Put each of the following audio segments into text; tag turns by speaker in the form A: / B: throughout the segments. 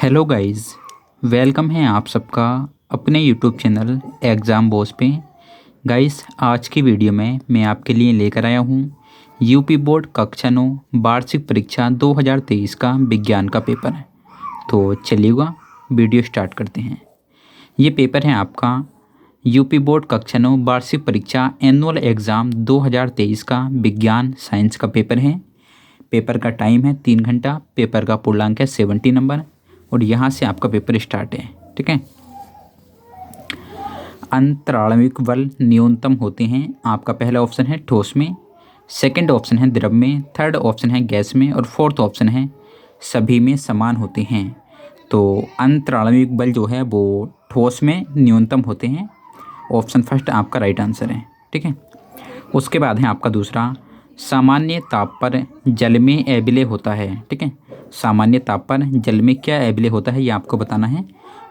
A: Hello guys, welcome है आप सबका अपने यूट्यूब चैनल एग्ज़ाम बॉस पे। गाइस, आज की वीडियो में मैं आपके लिए लेकर आया हूँ यूपी बोर्ड कक्षा 9 वार्षिक परीक्षा 2023 का विज्ञान का पेपर। तो चलिएगा वीडियो स्टार्ट करते हैं। ये पेपर है आपका यूपी बोर्ड कक्षा 9 वार्षिक परीक्षा एनुअल एग्ज़ाम 2023 का विज्ञान साइंस का पेपर है। पेपर का टाइम है 3 घंटा। पेपर का पूर्णांक है 70 नंबर और यहाँ से आपका पेपर स्टार्ट है। ठीक है। अंतराणविक बल न्यूनतम होते हैं। आपका पहला ऑप्शन है ठोस में, सेकंड ऑप्शन है द्रव में, थर्ड ऑप्शन है गैस में और फोर्थ ऑप्शन है सभी में समान होते हैं। तो अंतराणविक बल जो है वो ठोस में न्यूनतम होते हैं। ऑप्शन फर्स्ट आपका राइट आंसर है। ठीक है। उसके बाद है आपका दूसरा, सामान्य ताप पर जल में एबिले होता है। ठीक है। सामान्य ताप पर जल में क्या एबिले होता है ये आपको बताना है।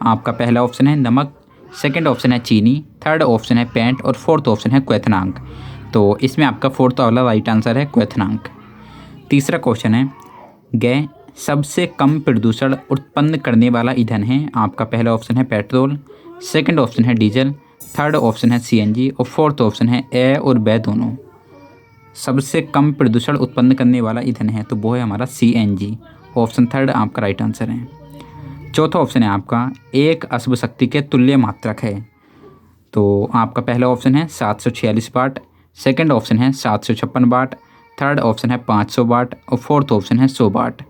A: आपका पहला ऑप्शन है नमक, सेकंड ऑप्शन है चीनी, थर्ड ऑप्शन है पेंट और फोर्थ ऑप्शन है क्वेथनांक। तो इसमें आपका फोर्थ वाला राइट आंसर है क्वेथनांक। तीसरा क्वेश्चन है गैस सबसे कम प्रदूषण उत्पन्न करने वाला ईंधन है। आपका पहला ऑप्शन है पेट्रोल, सेकंड ऑप्शन है डीजल, थर्ड ऑप्शन है सीएनजी और फोर्थ ऑप्शन है ए और बे दोनों। सबसे कम प्रदूषण उत्पन्न करने वाला ईंधन है तो वो है हमारा सीएनजी। ऑप्शन थर्ड आपका राइट आंसर है। चौथा ऑप्शन है आपका एक अश्व शक्ति के तुल्य मात्रक है। तो आपका पहला ऑप्शन है 746 वाट, सेकंड ऑप्शन है 756 वाट, थर्ड ऑप्शन है 500 वाट और फोर्थ ऑप्शन है 100 वाट।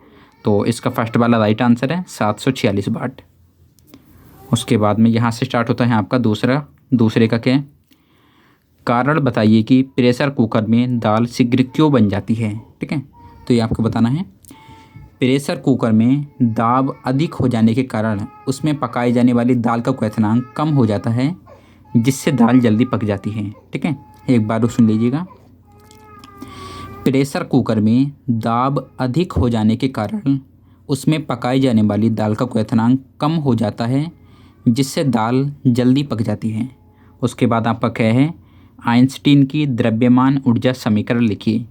A: तो इसका फर्स्ट वाला राइट आंसर है 746 वाट। उसके बाद में यहाँ से स्टार्ट होता है आपका दूसरे का क्या कारण बताइए कि प्रेशर कुकर में दाल शीघ्र क्यों बन जाती है। ठीक है। तो ये आपको बताना है। प्रेशर कुकर में दाब अधिक हो जाने के कारण उसमें पकाई जाने वाली दाल का क्वथनांक कम हो जाता है, जिससे दाल जल्दी पक जाती है। ठीक है। एक बार सुन लीजिएगा। प्रेशर कुकर में दाब अधिक हो जाने के कारण उसमें पकाई जाने वाली दाल का क्वथनांक कम हो जाता है, जिससे दाल जल्दी पक जाती है। उसके बाद आपका क्या है आइंस्टीन की द्रव्यमान ऊर्जा समीकरण लिखिए।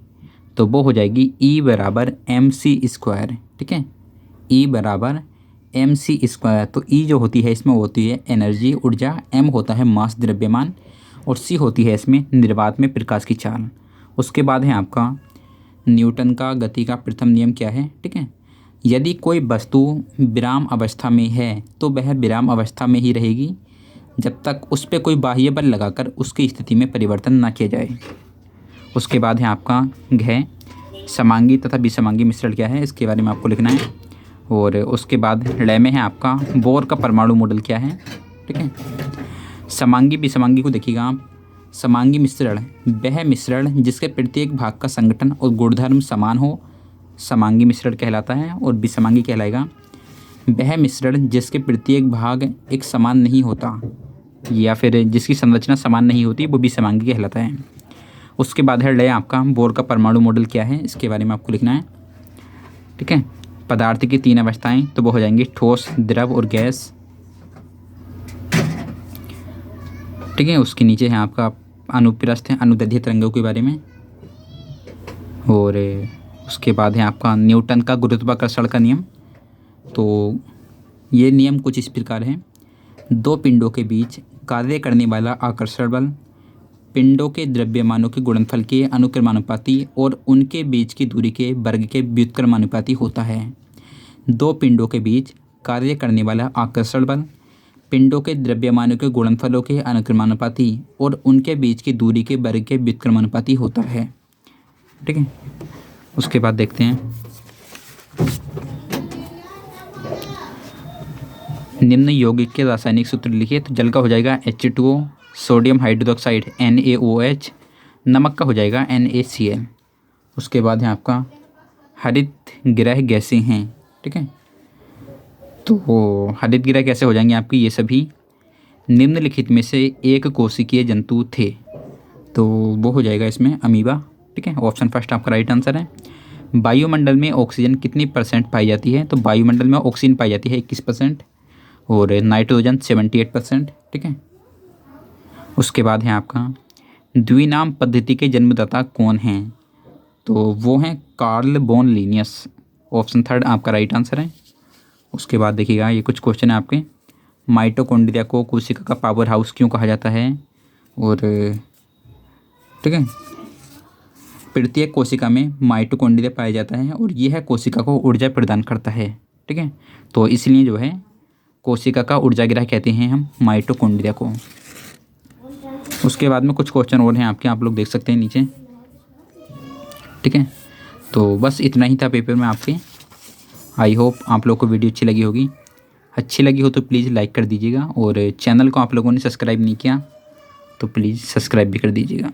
A: तो वो हो जाएगी E बराबर mc²। ठीक है। E बराबर mc²। तो E जो होती है इसमें होती है एनर्जी ऊर्जा, M होता है मास द्रव्यमान और C होती है इसमें निर्वात में प्रकाश की चाल। उसके बाद है आपका न्यूटन का गति का प्रथम नियम क्या है। ठीक है। यदि कोई वस्तु विराम अवस्था में है तो वह विराम अवस्था में ही रहेगी जब तक उस पर कोई बाह्य बल लगाकर उसकी स्थिति में परिवर्तन ना किया जाए। उसके बाद है आपका घ समांगी तथा विसमांगी मिश्रण क्या है, इसके बारे में आपको लिखना है। और उसके बाद ड़ में है आपका बोर का परमाणु मॉडल क्या है। ठीक है। समांगी विसमांगी को देखिएगा आप। समांगी मिश्रण वह मिश्रण जिसके प्रत्येक भाग का संगठन और गुणधर्म समान हो, समांगी मिश्रण कहलाता है। और विसमांगी कहलाएगा वह मिश्रण जिसके प्रत्येक भाग एक समान नहीं होता या फिर जिसकी संरचना समान नहीं होती, वो विसमांगी कहलाता है। उसके बाद है आपका बोर का परमाणु मॉडल क्या है, इसके बारे में आपको लिखना है। ठीक है। पदार्थ की 3 अवस्थाएं तो वो हो जाएंगी ठोस, द्रव और गैस। ठीक है। उसके नीचे है आपका अनुप्रस्थ है अनुदैर्ध्य तरंगों के बारे में। और उसके बाद है आपका न्यूटन का गुरुत्वाकर्षण का नियम। तो ये नियम कुछ इस प्रकार है। दो पिंडों के बीच कार्य करने वाला आकर्षण बल पिंडों के द्रव्यमानों के गुणनफल के अनुक्रमानुपाती और उनके बीच की दूरी के वर्ग के व्युत्क्रमानुपाती होता है। दो पिंडों के बीच कार्य करने वाला आकर्षण बल पिंडों के द्रव्यमानों के गुणनफलों के अनुक्रमानुपाती और उनके बीच की दूरी के वर्ग के व्युत्क्रमानुपाती होता है। ठीक है। उसके बाद देखते हैं निम्न यौगिक के रासायनिक सूत्र लिखिए। तो जल का हो जाएगा H2O, सोडियम हाइड्रोक्साइड NaOH, नमक का हो जाएगा NaCl। उसके बाद है आपका हरित गृह गैसें हैं। ठीक है। तो हरित गृह कैसे हो जाएंगे आपकी, ये सभी निम्नलिखित में से एक कोशिकीय जंतु थे। तो वो हो जाएगा इसमें अमीबा। ठीक है। ऑप्शन फर्स्ट आपका राइट आंसर है। वायुमंडल में ऑक्सीजन कितनी % पाई जाती है। तो वायुमंडल में ऑक्सीजन पाई जाती है 21% और नाइट्रोजन 78%। ठीक है। उसके बाद है आपका द्विनाम पद्धति के जन्मदाता कौन हैं। तो वो हैं Carl von Linnaeus. Option third आपका राइट आंसर है। उसके बाद देखिएगा ये कुछ क्वेश्चन है आपके। माइटोकॉन्ड्रिया को कोशिका का पावर हाउस क्यों कहा जाता है? और ठीक है, प्रत्येक कोशिका में माइटोकॉन्ड्रिया पाया जाता है और यह कोशिका को ऊर्जा प्रदान करता है। ठीक है, तो इसलिए जो है कोशिका का ऊर्जागृह कहते हैं हम माइटोकॉन्ड्रिया को। उसके बाद में कुछ क्वेश्चन और हैं आपके, आप लोग देख सकते हैं नीचे। ठीक है, तो बस इतना ही था पेपर में आपके। आई होप आप लोग को वीडियो अच्छी लगी होगी। अच्छी लगी हो तो प्लीज़ लाइक कर दीजिएगा और चैनल को आप लोगों ने सब्सक्राइब नहीं किया तो प्लीज़ सब्सक्राइब भी कर दीजिएगा।